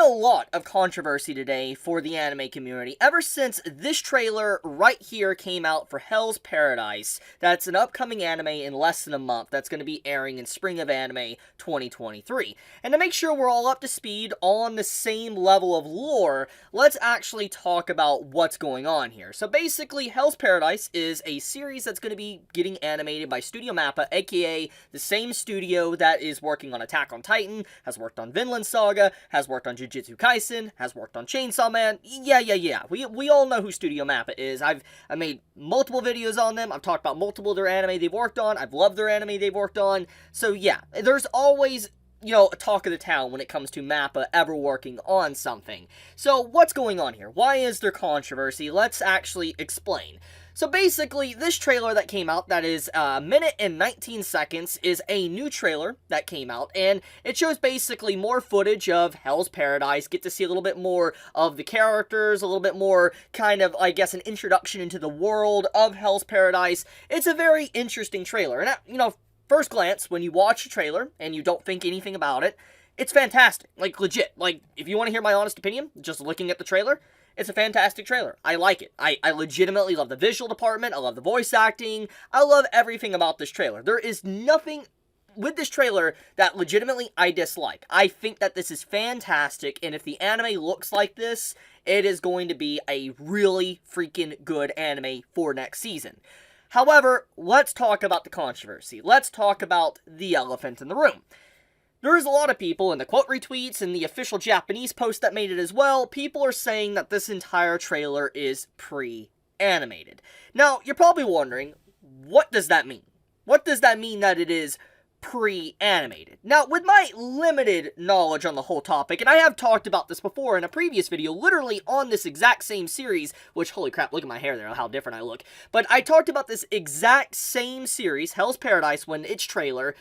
a lot of controversy today for the anime community ever since this trailer right here came out for Hell's Paradise. That's an upcoming anime in less than a month that's going to be airing in spring of anime 2023. And to make sure we're all up to speed on the same level of lore, let's actually talk about what's going on here. So basically, Hell's Paradise is a series that's going to be getting animated by Studio MAPPA, aka the same studio that is working on Attack on Titan, has worked on Vinland Saga, has worked on Jujutsu Kaisen, has worked on Chainsaw Man. Yeah. We all know who Studio MAPPA is. I made multiple videos on them. I've talked about multiple of their anime they've worked on. I've loved their anime they've worked on. So yeah, there's always, you know, a talk of the town when it comes to MAPPA ever working on something. So what's going on here? Why is there controversy? Let's actually explain. So basically, this trailer that came out, that is a minute and 19 seconds, is a new trailer that came out, and it shows basically more footage of Hell's Paradise, get to see a little bit more of the characters, a little bit more kind of, I guess, an introduction into the world of Hell's Paradise. It's a very interesting trailer, and, you know, first glance, when you watch the trailer and you don't think anything about it, it's fantastic. Like, legit. Like, if you want to hear my honest opinion, just looking at the trailer, it's a fantastic trailer. I like it. I legitimately love the visual department. I love the voice acting. I love everything about this trailer. There is nothing with this trailer that legitimately I dislike. I think that this is fantastic, and if the anime looks like this, it is going to be a really freaking good anime for next season. However, let's talk about the controversy. Let's talk about the elephant in the room. There's a lot of people in the quote retweets and the official Japanese post that made it as well. People are saying that this entire trailer is pre-animated. Now, you're probably wondering, what does that mean? What does that mean that it is pre-animated? Now, with my limited knowledge on the whole topic, and I have talked about this before in a previous video, literally on this exact same series, which, holy crap, look at my hair there, how different I look. But I talked about this exact same series, Hell's Paradise, when this trailer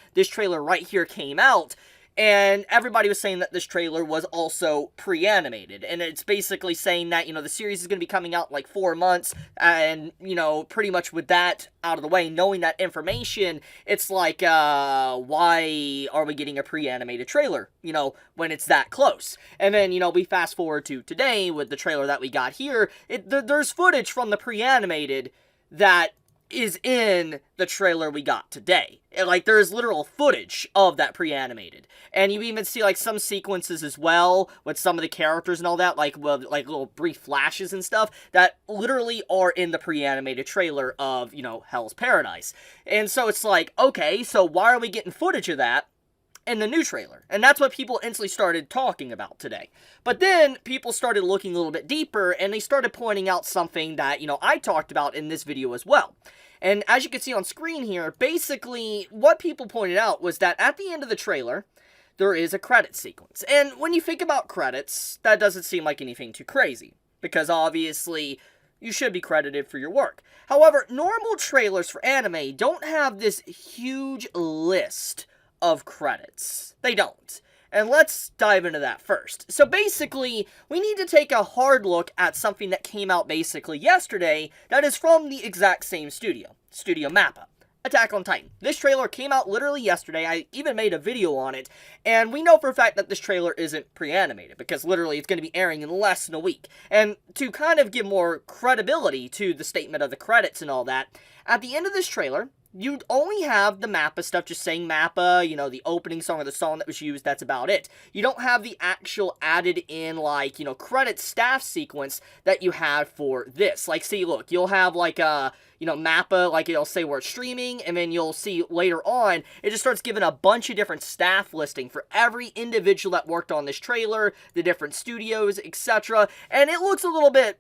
right here came out, and everybody was saying that this trailer was also pre-animated, and it's basically saying that, you know, the series is going to be coming out in like 4 months, and, you know, pretty much with that out of the way, knowing that information, it's like, why are we getting a pre-animated trailer, you know, when it's that close? And then, you know, we fast forward to today with the trailer that we got here, there's footage from the pre-animated that is in the trailer we got today. Like, there's literal footage of that pre-animated. And you even see, like, some sequences as well with some of the characters and all that, like, well, like little brief flashes and stuff that literally are in the pre-animated trailer of, you know, Hell's Paradise. And so it's like, okay, so why are we getting footage of that in the new trailer? And that's what people instantly started talking about today. But then people started looking a little bit deeper, and they started pointing out something that, you know, I talked about in this video as well. And as you can see on screen here, basically what people pointed out was that at the end of the trailer, there is a credit sequence. And when you think about credits, that doesn't seem like anything too crazy, because obviously you should be credited for your work. However, normal trailers for anime don't have this huge list of credits. They don't. And let's dive into that first. So basically, we need to take a hard look at something that came out basically yesterday that is from the exact same studio, Studio MAPPA, Attack on Titan. This trailer came out literally yesterday. I even made a video on it, and we know for a fact that this trailer isn't pre-animated, because literally it's going to be airing in less than a week. And to kind of give more credibility to the statement of the credits and all that, at the end of this trailer, you'd only have the MAPPA stuff, just saying MAPPA, you know, the opening song or the song that was used, that's about it. You don't have the actual added in, like, you know, credit staff sequence that you had for this. Like, see, look, you'll have, like, you know, MAPPA, like, it'll say where it's streaming, and then you'll see later on, it just starts giving a bunch of different staff listing for every individual that worked on this trailer, the different studios, etc., and it looks a little bit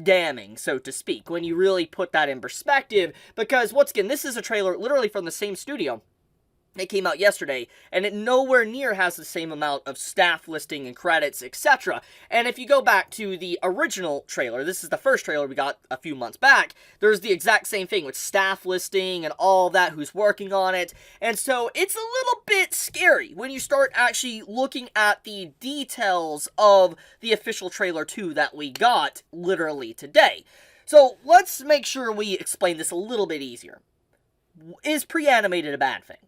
damning, so to speak, when you really put that in perspective, because, once again, this is a trailer literally from the same studio. It came out yesterday, and it nowhere near has the same amount of staff listing and credits, etc. And if you go back to the original trailer, this is the first trailer we got a few months back, there's the exact same thing with staff listing and all that, who's working on it. And so it's a little bit scary when you start actually looking at the details of the official trailer 2 that we got literally today. So let's make sure we explain this a little bit easier. Is pre-animated a bad thing?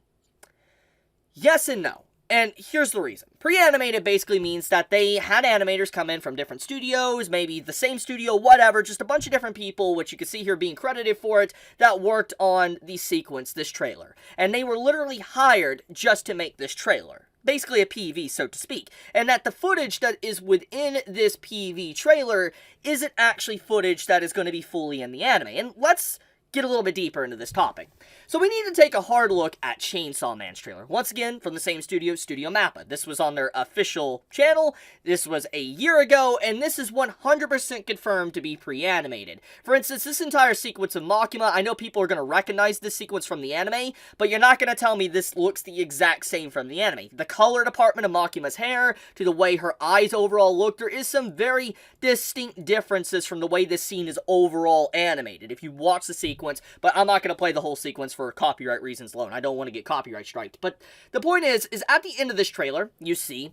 Yes and no. And here's the reason. Pre-animated basically means that they had animators come in from different studios, maybe the same studio, whatever, just a bunch of different people, which you can see here being credited for it, that worked on the sequence, this trailer. And they were literally hired just to make this trailer. Basically a PV, so to speak. And that the footage that is within this PV trailer isn't actually footage that is going to be fully in the anime. And let's get a little bit deeper into this topic. So we need to take a hard look at Chainsaw Man's trailer. Once again, from the same studio, Studio MAPPA. This was on their official channel. This was a year ago, and this is 100% confirmed to be pre-animated. For instance, this entire sequence of Makima, I know people are going to recognize this sequence from the anime, but you're not going to tell me this looks the exact same from the anime. The color department of Makima's hair, to the way her eyes overall look, there is some very distinct differences from the way this scene is overall animated. If you watch the sequence, but I'm not going to play the whole sequence for copyright reasons alone. I don't want to get copyright striked. But the point is at the end of this trailer, you see,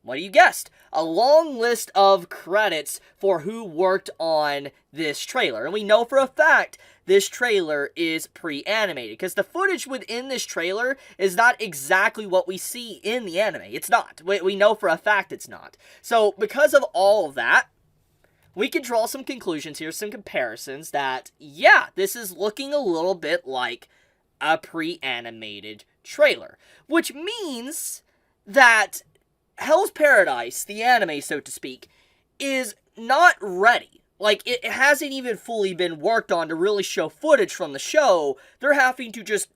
what do you guessed? A long list of credits for who worked on this trailer. And we know for a fact this trailer is pre-animated, because the footage within this trailer is not exactly what we see in the anime. It's not. We know for a fact it's not. So because of all of that, we can draw some conclusions here, some comparisons that, yeah, this is looking a little bit like a pre-animated trailer. Which means that Hell's Paradise, the anime, so to speak, is not ready. Like, it hasn't even fully been worked on to really show footage from the show. They're having to just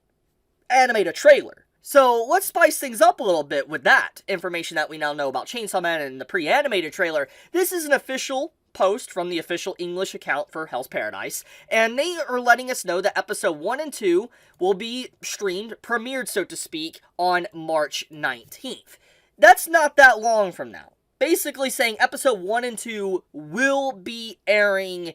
animate a trailer. So let's spice things up a little bit with that information that we now know about Chainsaw Man and the pre-animated trailer. This is an official post from the official English account for Hell's Paradise, and they are letting us know that episode 1 and 2 will be streamed, premiered, so to speak, on March 19th. That's not that long from now. Basically saying episode 1 and 2 will be airing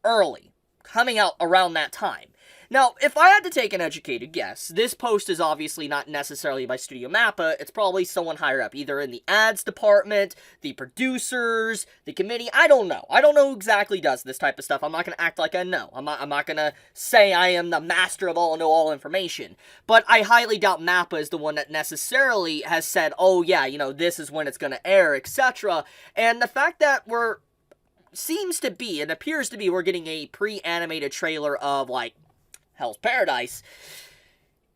early, coming out around that time. Now, if I had to take an educated guess, this post is obviously not necessarily by Studio MAPPA. It's probably someone higher up, either in the ads department, the producers, the committee. I don't know. I don't know who exactly does this type of stuff. I'm not going to act like I know. I'm not going to say I am the master of all, know all information. But I highly doubt MAPPA is the one that necessarily has said, oh yeah, you know, this is when it's going to air, etc. And the fact that seems to be, it appears to be, we're getting a pre-animated trailer of, like, Hell's Paradise,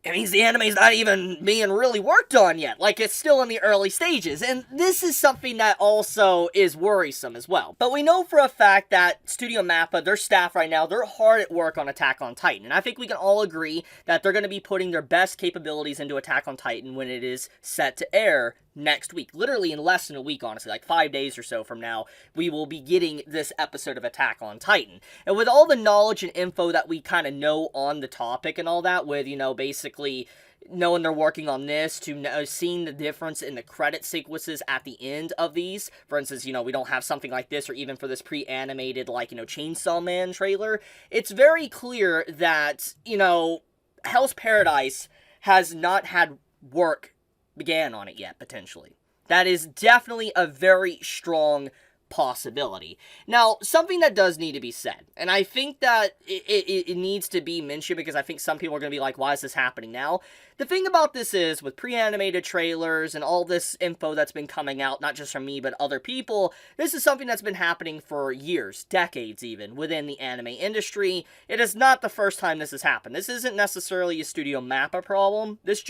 it means the anime's not even being really worked on yet. Like, it's still in the early stages. And this is something that also is worrisome as well. But we know for a fact that Studio MAPPA, their staff right now, they're hard at work on Attack on Titan. And I think we can all agree that they're going to be putting their best capabilities into Attack on Titan when it is set to air next week. Literally in less than a week, honestly. Like 5 days or so from now, we will be getting this episode of Attack on Titan. And with all the knowledge and info that we kind of know on the topic and all that, with, you know, basically knowing they're working on this, to seeing the difference in the credit sequences at the end of these. For instance, you know, we don't have something like this, or even for this pre-animated, like, you know, Chainsaw Man trailer. It's very clear that, you know, Hell's Paradise has not had work began on it yet, potentially. That is definitely a very strong possibility. Now, something that does need to be said, and I think that it needs to be mentioned, because I think some people are going to be like, why is this happening now? The thing about this is, with pre-animated trailers and all this info that's been coming out, not just from me, but other people, this is something that's been happening for years, decades even, within the anime industry. It is not the first time this has happened. This isn't necessarily a Studio MAPPA problem. This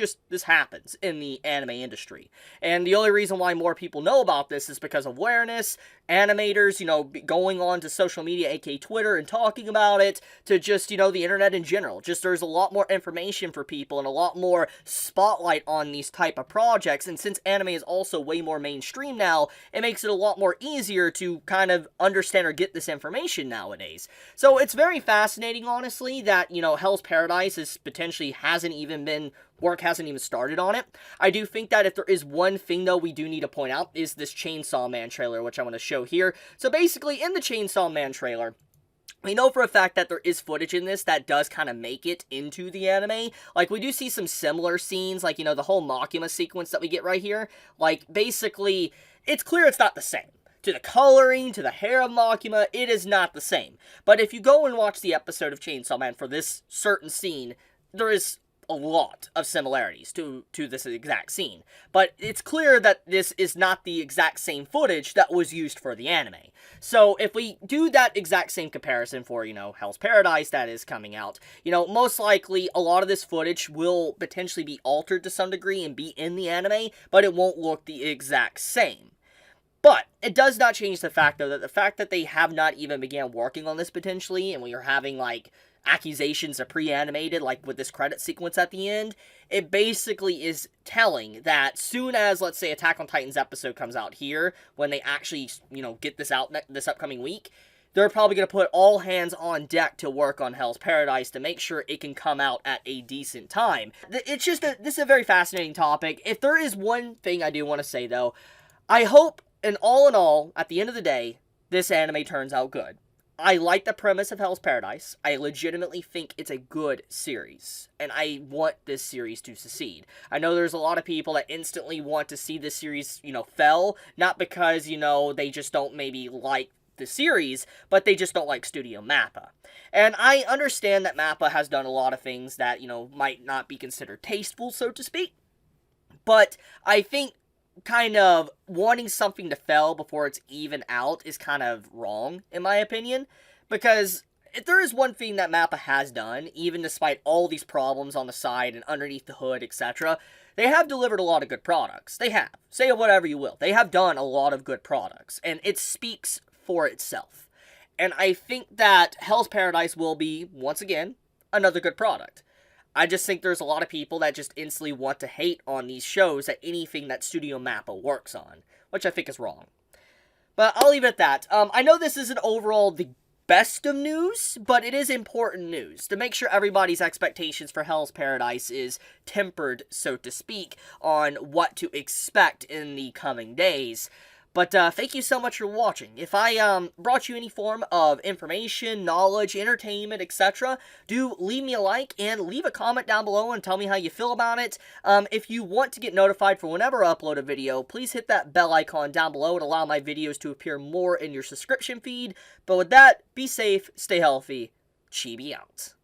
happens in the anime industry. And the only reason why more people know about this is because of awareness, animators, you know, going on to social media, aka Twitter, and talking about it, to just, you know, the internet in general. Just there's a lot more information for people and a lot more spotlight on these type of projects, and since anime is also way more mainstream now, it makes it a lot more easier to kind of understand or get this information nowadays. So it's very fascinating, honestly, that, you know, Hell's Paradise hasn't even started on it. I do think that if there is one thing, though, we do need to point out, is this Chainsaw Man trailer, which I want to show here. So basically, in the Chainsaw Man trailer, we know for a fact that there is footage in this that does kind of make it into the anime. Like, we do see some similar scenes, like, you know, the whole Makima sequence that we get right here. Like, basically, it's clear it's not the same. To the coloring, to the hair of Makima, it is not the same. But if you go and watch the episode of Chainsaw Man for this certain scene, there is a lot of similarities to this exact scene. But it's clear that this is not the exact same footage that was used for the anime. So if we do that exact same comparison for, Hell's Paradise that is coming out, most likely a lot of this footage will potentially be altered to some degree and be in the anime, but it won't look the exact same. But it does not change the fact, though, that the fact that they have not even began working on this potentially, and we are having, accusations of pre-animated, with this credit sequence at the end, it basically is telling that soon as, let's say, Attack on Titan's episode comes out here, when they actually, get this out this upcoming week, they're probably going to put all hands on deck to work on Hell's Paradise to make sure it can come out at a decent time. It's just, this is a very fascinating topic. If there is one thing I do want to say, though, I hope, in all, at the end of the day, this anime turns out good. I like the premise of Hell's Paradise. I legitimately think it's a good series, and I want this series to succeed. I know there's a lot of people that instantly want to see this series, fail, not because, they just don't maybe like the series, but they just don't like Studio MAPPA. And I understand that MAPPA has done a lot of things that, might not be considered tasteful, so to speak, but I think kind of wanting something to fail before it's even out is kind of wrong, in my opinion, because if there is one thing that MAPPA has done, even despite all these problems on the side and underneath the hood, etc., they have delivered a lot of good products. They have. Say whatever you will. They have done a lot of good products, and it speaks for itself. And I think that Hell's Paradise will be, once again, another good product. I just think there's a lot of people that just instantly want to hate on these shows at anything that Studio MAPPA works on, which I think is wrong. But I'll leave it at that. I know this isn't overall the best of news, but it is important news to make sure everybody's expectations for Hell's Paradise is tempered, so to speak, on what to expect in the coming days. But thank you so much for watching. If I brought you any form of information, knowledge, entertainment, etc., do leave me a like and leave a comment down below and tell me how you feel about it. If you want to get notified for whenever I upload a video, please hit that bell icon down below and allow my videos to appear more in your subscription feed. But with that, be safe, stay healthy, Chibi out.